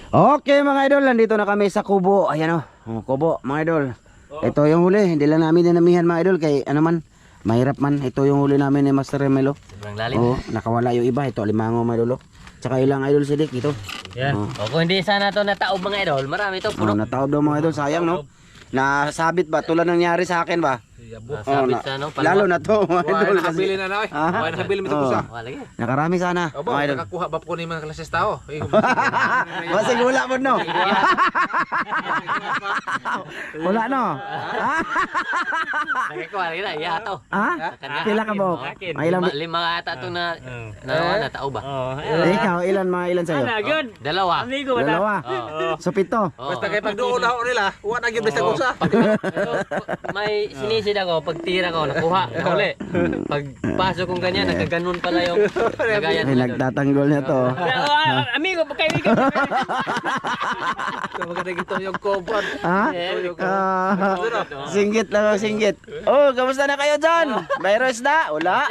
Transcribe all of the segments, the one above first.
Okay mga idol, nandito na kami sa kubo. Ayan o, kubo mga idol. Ito yung huli, hindi lang namin dinamihan mga idol. Kay ano man, mahirap man. Ito yung huli namin ni Master Remelo. Sobrang lalim. Oo, nakawala yung iba. Ito, limango mga idol. Tsaka ilang idol sidik ito. Yan. O kung hindi sana to nataob mga idol, marami to. Oh, nataob daw mga idol, sayang no. Nasabit ba? Tulad nangyari sa akin ba? Nasabit sa ano, lalo na to mga idol. Kasi, Nakabili na na eh. Wala nakabili mo ito Oo. pusa. Wala yan. nakarami sana Obo, mga idol. nakakuha ba po ni mga klases tao? Masig wala mo no. Wala no. Nakakuha rin na, iya to. Ha? Pila ka mo? Ay, ilang Lima ata itong nataob ba? ikaw, ilan sa'yo? Dalawa. Dalawa. So pito. Basta kay pag doon ako nila, wala na gibis sa pusa. May sinisid ako, pag tira ko, nakuha, nahuli. Pag pasok kong ganyan, nagkaganon pala yung nagayan. Ay, nagtatanggol niya to. Amigo, pagkaibigan. Maganda gito yung compound. Ha? Singgit lang ang singgit. Oh, kamusta na kayo dyan? Virus na? Wala.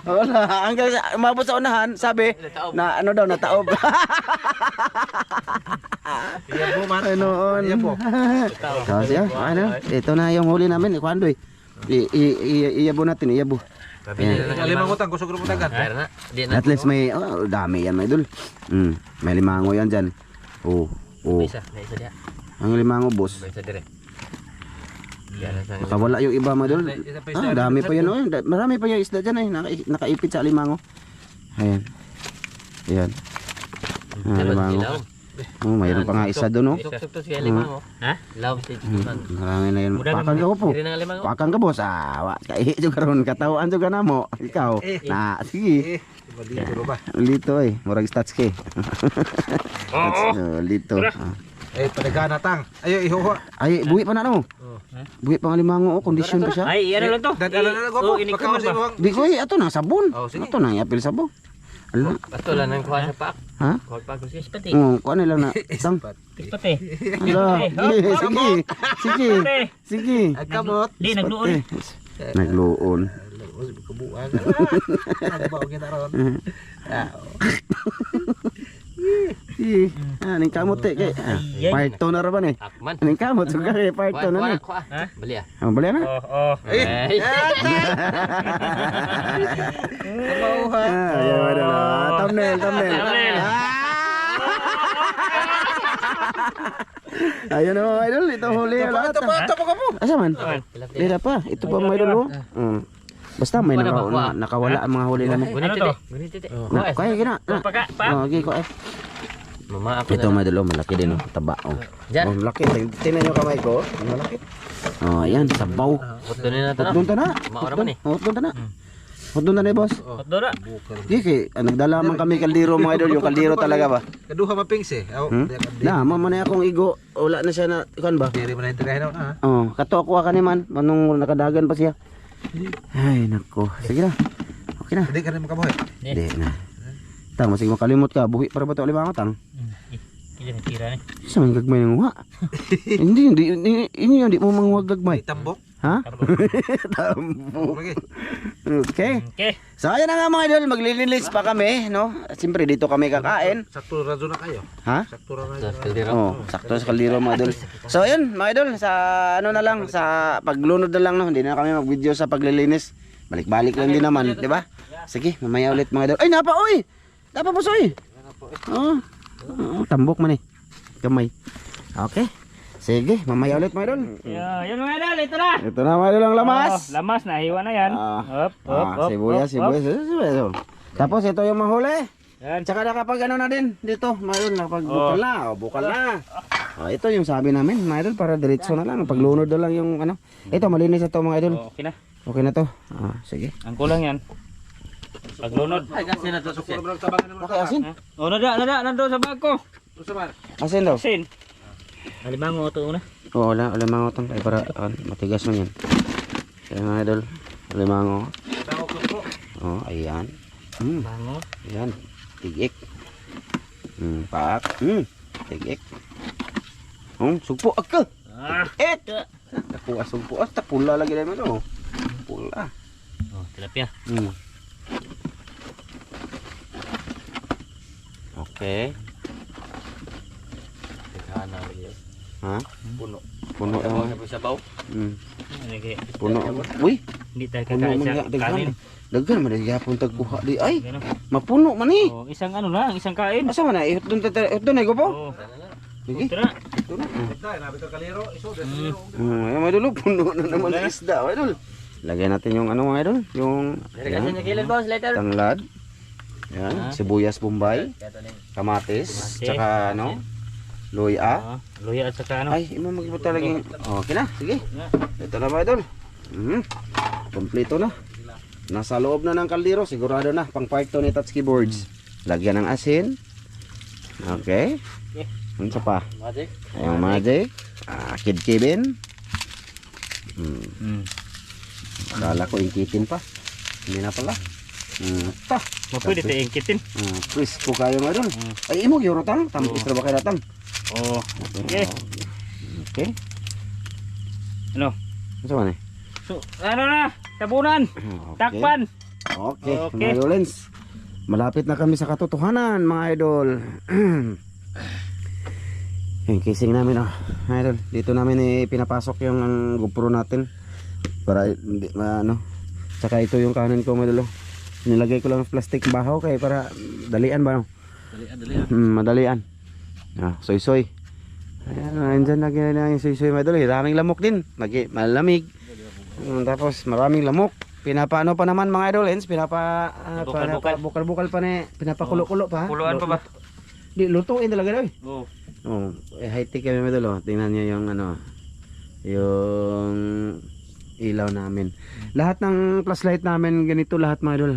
Wala. Hanggang umabot sa unahan, sabi, na ano daw, nataob. Iya po man. Ay, noon. Iya po. Kasi ano, ito na yung huli namin. Kwando eh. Iyabo natin, iyabo. Limang utang, kusog rin utang kan. Meron na. Di na. At least may, dami yan, may idol. May limango yan dyan. Oh, May isa diya. ang limango, boss. May isa dire. Nakawala yung iba, mga idol. Dami pa yan, oh. Marami pa yung isda dyan, nakaipit sa limango. Ayan. Ayan. Limango. Oh, mayroon pa nga isa doon, oh. Tuk-tuk to siya limango. Ha? Law si Tuman. Marami na yun. Pakan ka po. Diri na limango. Pakan ka, boss. Kaihi juga ron. Katawaan juga na mo. Ikaw. Na, sige. Dito ba? Lito eh. Murag stats ke. Lito. Padagana tang. Ayo ihuha. Ay, buhi pa na no. Buhi pa nga limango. Kondisyon pa siya. Ay, ano lang to? Dadala na go po. Pagkaon sa ihuhang. Di ko eh. Ato na, sabon. Oh, sige. Ato na, yapil sabon. Ala. Ato lang nang kuha sa paak. Ha? Kuha pa ko siya pati. Kuha nila na. Tang. Pati. Ala. Sige. Sige. Sige. Agkamot. Di nagluon. Nagluon. Kabuang. Nagbaw kita ron. Ning kamot eh. Part 2 na raman eh. Akman. Ning kamot. Suga eh. Part 2 na na. Kuha. Bali ah. Bali na. Eh. Thumbnail. Ayan o, idol. Ito huli. Ito pa ka po. Asa man? Lira pa. Ito pa mga idol. Basta may nakawala ang mga huli namin. Ano to? Gunit titi. Kaya gina. Okay, ko eh. Mama ako Ito mga idol. Malaki din. Taba. Diyan. Malaki. Tingnan nyo kamay ko. Malaki. Ayan. Sabaw. Hotdo na nato. Hotdon ta na. Maura man eh. Hotdon ta na. Hotdon ta na boss. Hotdo na. Kiki, nagdala man kami kaldero mga idol. Yung kaldero talaga ba? Kaduha mapings eh. Na, mamana akong igo. Wala na siya na, ikan ba? Diri man intirahin na. Oh, kato ako ka ni man. Manong nakadagan pa siya. Ay, nako. Sige na. Okay na. Hindi ka rin makabuhay. Hindi na. Tang, masig makalimot ka. Buhi para ba ito limango, tang? Hindi na tira ni. Isa man gagmay ng uha. Hindi mo manghuwag gagmay. Tambok. Ha? Tambo. Okay. Okay. Okay. So, ayan na nga mga idol. Maglilinis pa kami, no? Siyempre, dito kami kakain. Sakto radyo na kayo. Ha? Sakto na Sa kayo. kaldero. Oh, sakto sa kaldero mga idol. So ayun mga idol, sa ano na lang, sa paglunod na lang no, hindi na kami mag-video sa paglilinis. Balik-balik lang din naman, di ba? Sige, mamaya ulit mga idol. Ay, napa oy. Napa boss oy. Oh. Tambok man eh. Kamay. Okay. Sige, mamaya ulit mga idol. Yan mga idol, ito na. Ito na mga idol ang lamas. Lamas na, hiwa na yan. Sibuyas. Tapos ito yung mahuli. Tsaka nakapag ano na din dito, mga idol, nakapag bukal na. Ito yung sabi namin, mga idol, para diretso na lang, paglunod na lang yung ano. Ito, malinis ito mga idol. Okay na. Okay na to. Sige. Ang kulang yan. Paglunod. Ay, kasi na to. Okay, asin. Oh, nando sa bag ko. Asin daw. Asin. Alimango ito una. Oo, wala mga utang. Ay, para matigas man yan. Kaya mga idol, limango. Oh, ayan. Bango. Ayan. Tigik. Paak. Tigik. Sugpo agka. Tapuas, sugpo. Tapula lagi namin ito. Pula. Oh, tilapia. Okay. Ano yun? Ha? Puno. Puno lang. Tapos sabaw. Lagi. Puno. Uy, Hindi tayo puno kakain man sa ya daghan. kanin. Daghan man gyapon tagkuha di. Ay, mapuno man ni. Oh, isang ano lang, isang kain. Asa man na ihot doon ay gopo. Oh. Sige. Tara. Ito na. Dahil nabi ka kaliro, iso kaliro. Ay, mga idol, puno na naman ng isda, mga idol. Lagyan natin yung ano mga idol, yung Kasi niya kilid boss, later. tanglad. Yan, sibuyas bombay, kamatis, tsaka ano, luya. Luya at saka ano. Ay, imo magbuta lagi. Okay na, sige. Ito na mga idol. Kompleto na. Nasa loob na ng kaldero, sigurado na. Pang part 2 ni Touch Keyboards. Lagyan ng asin. Okay. Ano pa? Magic. Ayun, magic. Kidkibin. Akala ko ingkitin pa. Hindi na pala. Ta. Pwede tayo ingkitin. Crispo kayo nga doon. Ay, imo gyuro tang. Tampis ra ba kayo tang? Oh. Okay. Okay. Ano? Ano man eh? So, ano na? Tabunan. Okay. Takpan. Okay, Okay. mga idolens. Malapit na kami sa katotohanan, mga idol. Yung casing namin, mga idol. Dito namin pinapasok yung ang GoPro natin. Para hindi ano. Saka ito yung kanan ko, mga idol. Nilagay ko lang ng plastic bahaw kay para dalian ba no? Dalian. Madalian. Soy-soy. Ayan, andyan lagi na yung soy-soy, mga idol. Maraming lamok din. Malamig. Tapos maraming lamok. Pinapaano pa naman mga idol, bukal-bukal pa ni, pinapakulo-kulo pa. Kuluan pa ba? Di lutuin talaga daw. Oo. Oh, high tech kami mga idol. Tingnan niyo yung ano, yung ilaw namin. Lahat ng flashlight namin ganito lahat mga idol.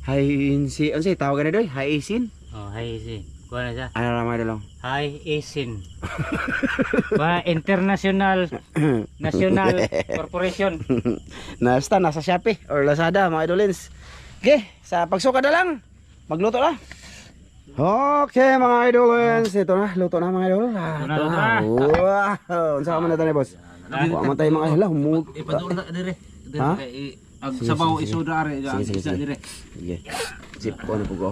High-insin, ano siya tawag na doy? High-insin? Oh, high-isin. Kuha na siya. Ano na mga idol? High-isin. International National Corporation. Nasa Shopee or Lazada mga idolins. Okay, sa pagsuka na lang. Magluto na. Okay mga idolins, ito na, luto na mga idol. Luto na. Wow, unsa man na tani boss? Wa man tay mga hala, humud. Ipadula dire. Ha? Ang sabaw isoda are Sige, sige, sige. dire. Sige. Sip ko na po ko.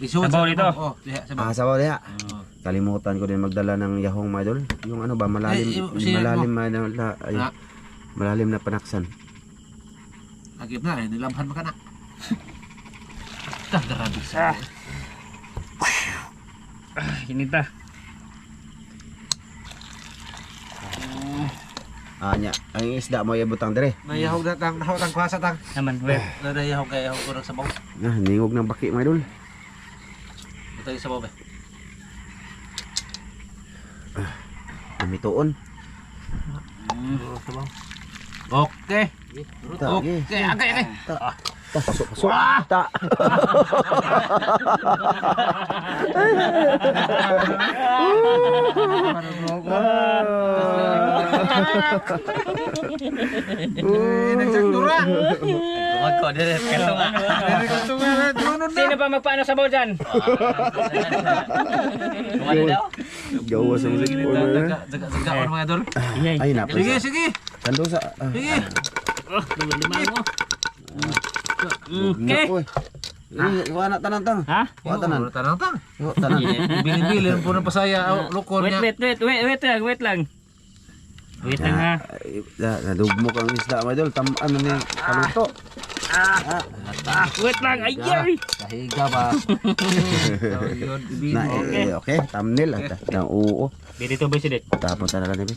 Isoda Sabaw dito. Oh, diha sabaw. Sabaw diha. Kalimutan ko din magdala ng yahong mga idol. Yung ano ba, malalim, malalim na panaksan. Agib na nilamhan maka na. Grabe sa. Kinita. Anya, ang isda mo ibutang dire. Mayahog na tang kuhasa tang. Naman, web. Nadayahog kay yahog ko sabaw. Ningog ng baki mga idol. Ito yung sabaw ba? Namituon. Sabaw. Okay. Okay. Okay, agay. Pasok. Ta. Nagsaktura. Tumagko, dire. Kato nga. Sino pa magpaano sa bawal dyan? Kumali daw? Gawa sa musik ko na. Jaga orang mga idol. Ay na. Sige, sige. Kando sa. Sige. Lima mo. Okay. Iwa na tanan tang. Ha? Iwa tanan. Tanang tang. Iwa tanan. Bili-bili po ng pasaya lukon niya. Wait lang ha. Nadugmo kang isda mga idol. Tamaan na niya kaluto. Wait lang. Ay, ay. Kahiga ba? Na okay, thumbnail na oo. Dito ba siya? Tapon ta na lang be.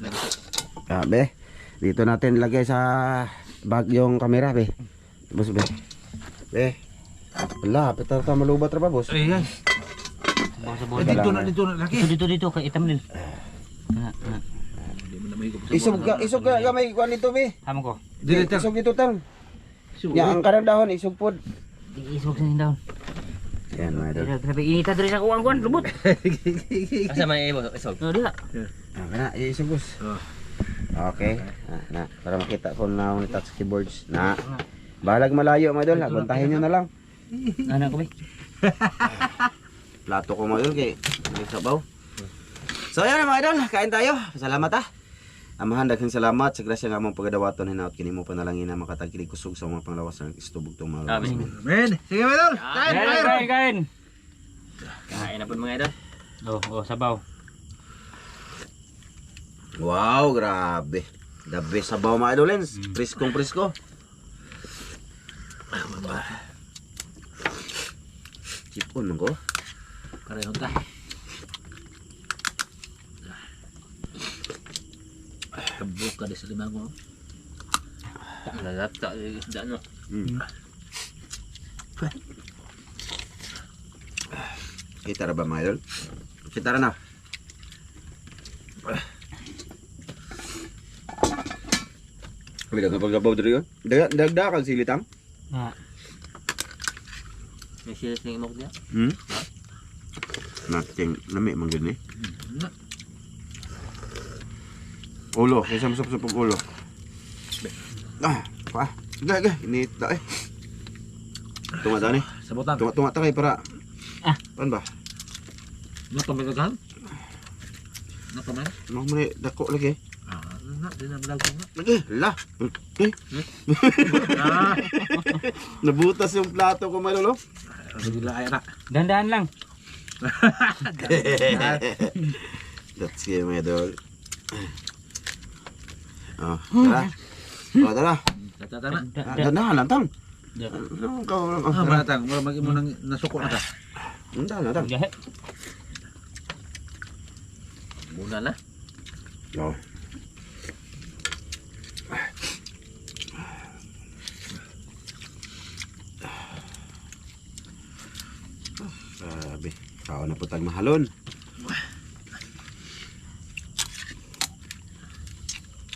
Be. Dito natin lagay sa bag yung kamera be. Boss be. Be. Wala, pita ta malubat ra ba boss? Ay, ay. Dito na lagi. Dito kay itam din. Isog ka gamay kuan dito be. Tama ko. Isog dito tang. Ya ang kanang dahon isog pod. Isog sa daw. Yan mga idol. Grabe inita diri sa kuan lubot. Asa may isog? No, dila. Kana isog boss. Okay. Na para makita ko na ni touch keyboards na. Balag malayo mga idol, abantahin niyo na lang. Ana ko be. Plato ko mga idol kay may sabaw. So ayan mga idol, kain tayo. Salamat Amahan daghang salamat sa grasya nga among pagadawaton hinaut kini mo panalangin na makatagkilig kusog sa mga panglawas ng istubog tong mga. Men, sige mga idol. Kain. Kain na po mga idol. Oh, sabaw. Wow, grabe. The best sabaw mga idol, Lens. Priskong prisko. Sipon man ko. Karehon ta. Kabuk ka di sa limang mo. Lalata isda no. Kita ra ba mga idol? Kita ra na. Kami dagang pagsabaw diri yun. Dagdagan sili tam. Ah. May sila sing imok niya. Nating lami man gani. Ulo, isang sup-sup ulo. Pa. Gay, init ta eh. Tunga ta ni. Sabutan. Tunga ta kay para. Pan ba? Ano pa magagahan? Ano pa man? Ano man dako lagi. Na, di na malagong na. Lagi, la. Nabutas yung plato ko malolo. Ano gila kaya na? Dandan lang. That's it, mga idol. Oh, tara. Oh, tara. Tatata na. Ganda lantang. Ano ka lang. Ah, malatang. Wala magi mo nang nasuko na ta. Lantang. Jahe. Muna na. Oh. Sabi, kao na po tag mahalon.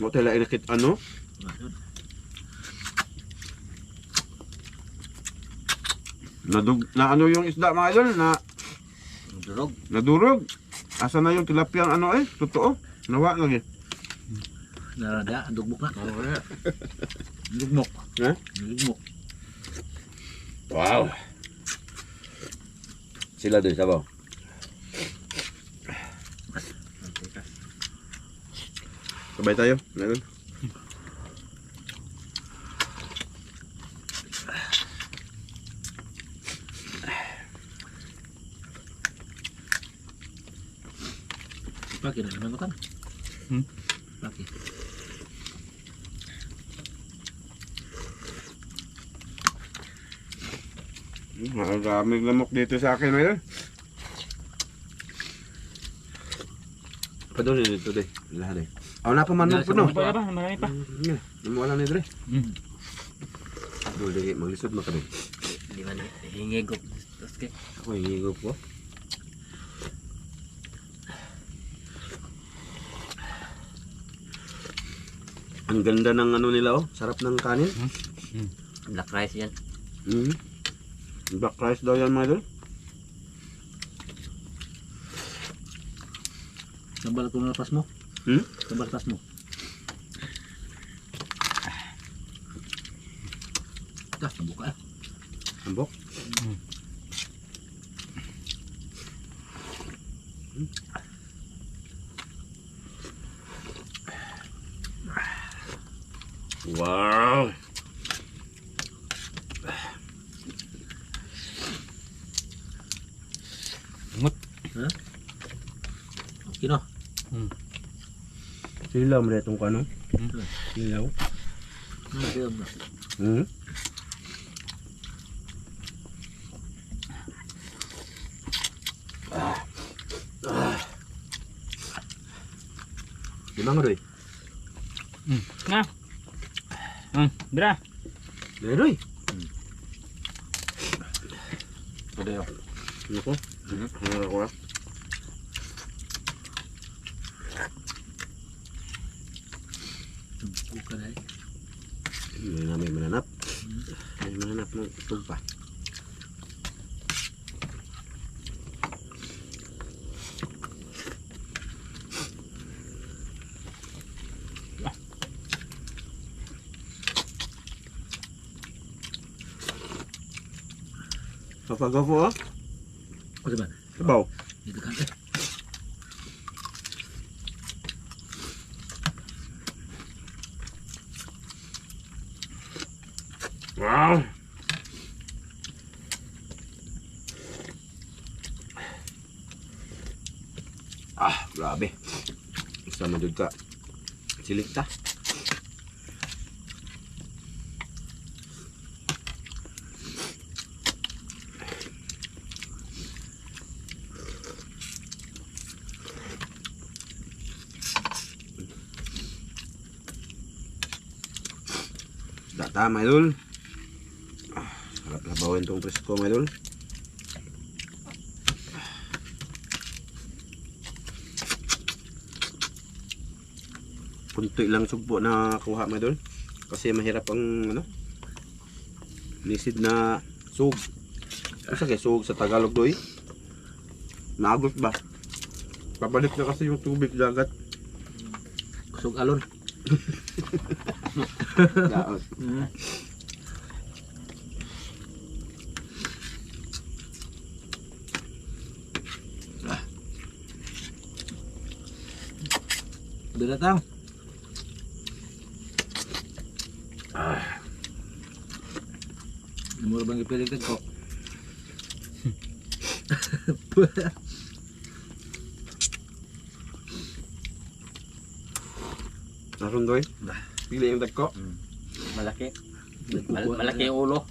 Mo tala inakit ano? Na ano yung isda mga idol na Durog. nadurog. Asa na yung tilapiyang ano eh? Totoo. Nawa lagi. Narada, dugbok na. Dugmok. Ha? Dugmok. Wow. Sila doon sabaw. Sabay tayo. Meron. Pagi na naman kan? Pagi. Maraming lamok dito sa akin ngayon. Paduli dito deh. Lahat eh. Aw na pa man mo puno. Pa ba? Marami pa. Wala ni dire. Duli maglisod makami. Di man hingigop. Tapos kay Ako hihigop ko. Ang ganda ng ano nila oh. Sarap ng kanin. black rice yan. Black rice daw yan mga idol. Sambal ko na pas mo. Sambal pas mo. Tas buka. Ambok. Wow. Okay no. Silaw mo itong kano? Silaw. Di ba nga doy? Na. Bra. Meroy. Ada yun. Ano ko? Ano ko? Buka na eh. Hindi na may mananap. May mananap ng tugpa. Papagapo ah. Ano ba? Sabaw. Dito kan. Wow. Grabe. Isa man jud ka. Silikta. Tama idol. Sarap labawin tong presko mga idol. Puntoy lang sugpo na kuha mga idol. Kasi mahirap ang ano, nisid na sug. Ano sa sug sa Tagalog doy? Naagos ba? Pabalik na kasi yung tubig dagat. Kusog alon. Daot. Binatang. Mura bang ipiligtad ko? Naroon doy. Pili yung dagko. Malaki. Malaki yung ulo.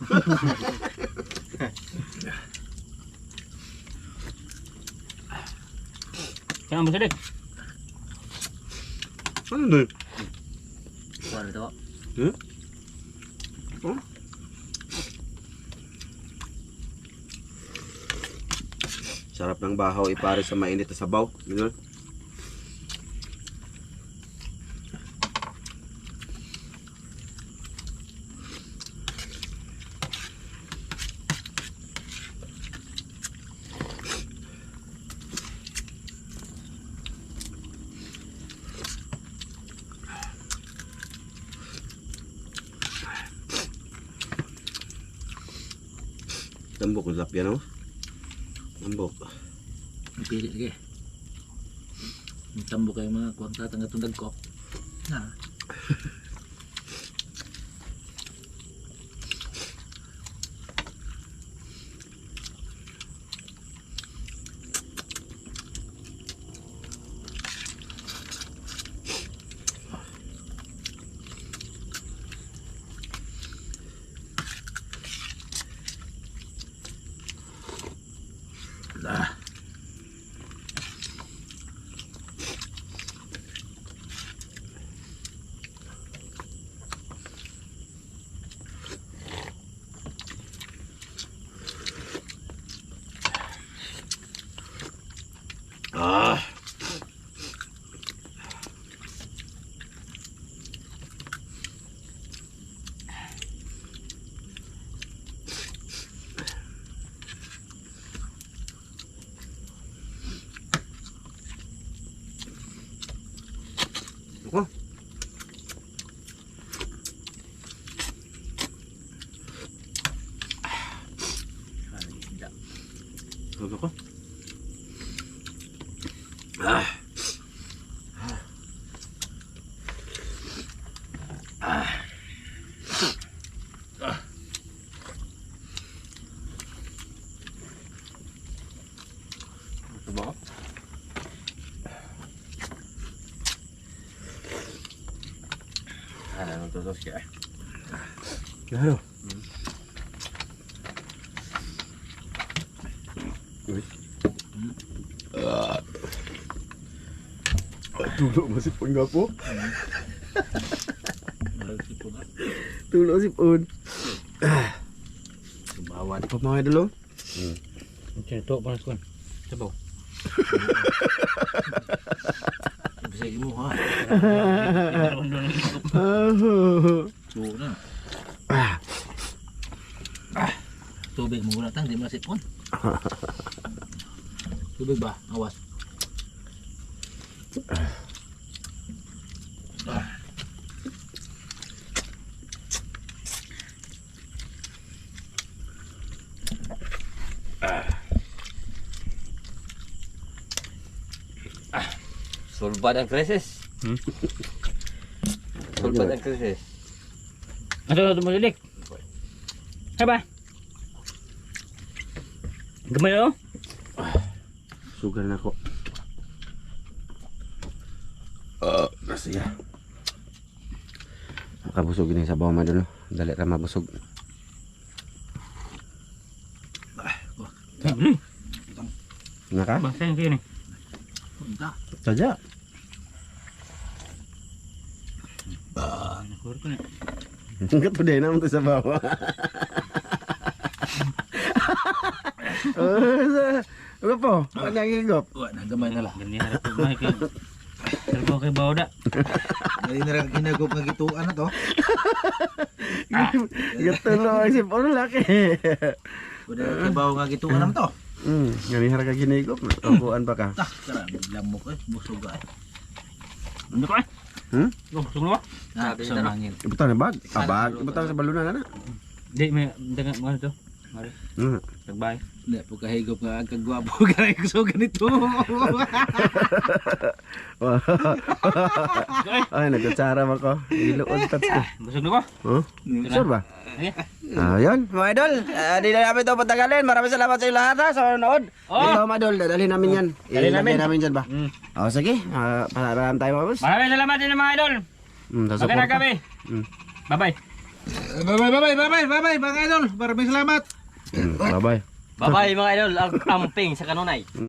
Kaya mo silik. Ano doy? Ano ito? Oh? Sarap ng bahaw ipare sa mainit na sabaw. Ganun. Tambok ng sapya no? Tambok. Pili lagi. Tambo kayo mga kuwang tatang at tundag ko. Na. Ah. Ah. Ako. Ako. Ah. Ah. Ito ba? Nagtotos ka eh. Claro. Uy. Tulo masih pun gapo. Tulo si pun. Subawan pa mga idol. Ito pa na sabaw. Sige mo ha. Suo na. Tubig mo na tang di masipon. Tubig ba? Awas. Sulbad ang krisis. Sulbad ang krisis. Ano ito masilik? Hay ba? Gamay o? Sugal na ko. Nasiya. Nakabusog ini sa bawah mga idol. Dali ra mabusog. Naka? Basta yung kini. Saja. Nakur ko na. Katuday naman to sa bawah. Ano po? Ano ang higop? Wah, nagamay na lang. Ganyan na rin po may kay. Pero ko kay Bawda. Dali na lang ginagop nga gituan na to. Gatulo ang sipon laki. Kuda kibaw nga gituan naman to. Ganihar ka ginigop. Kakuan pa ka. Tah, karami lamok busog ay. Ano ko eh? Oh, sunglo ba? Sabi sa mangin. Ibutang na bag. Bag. Ibutang sa balunan na. Di may dagan mo to. Mari. Tagbay. Hindi po kahigop nga ang kagwapo garay ko so ganito. Ay, nagkutsara mo ko. Iluon tats ko. Busog na ko. Huh? Sure ba? Ayun, mga idol. Di na namin ito patagalin. Maraming salamat sa inyo lahat ha, sa manonood. Ito mga idol, dadalhin namin yan. Ilagay namin dyan ba? O sige, pararam tayo mga boss. Maraming salamat din mga idol. Magandang gabi. Bye-bye. Bye-bye, mga idol. Maraming salamat. Bye-bye. Bye-bye mga idol, ang amping sa kanunay.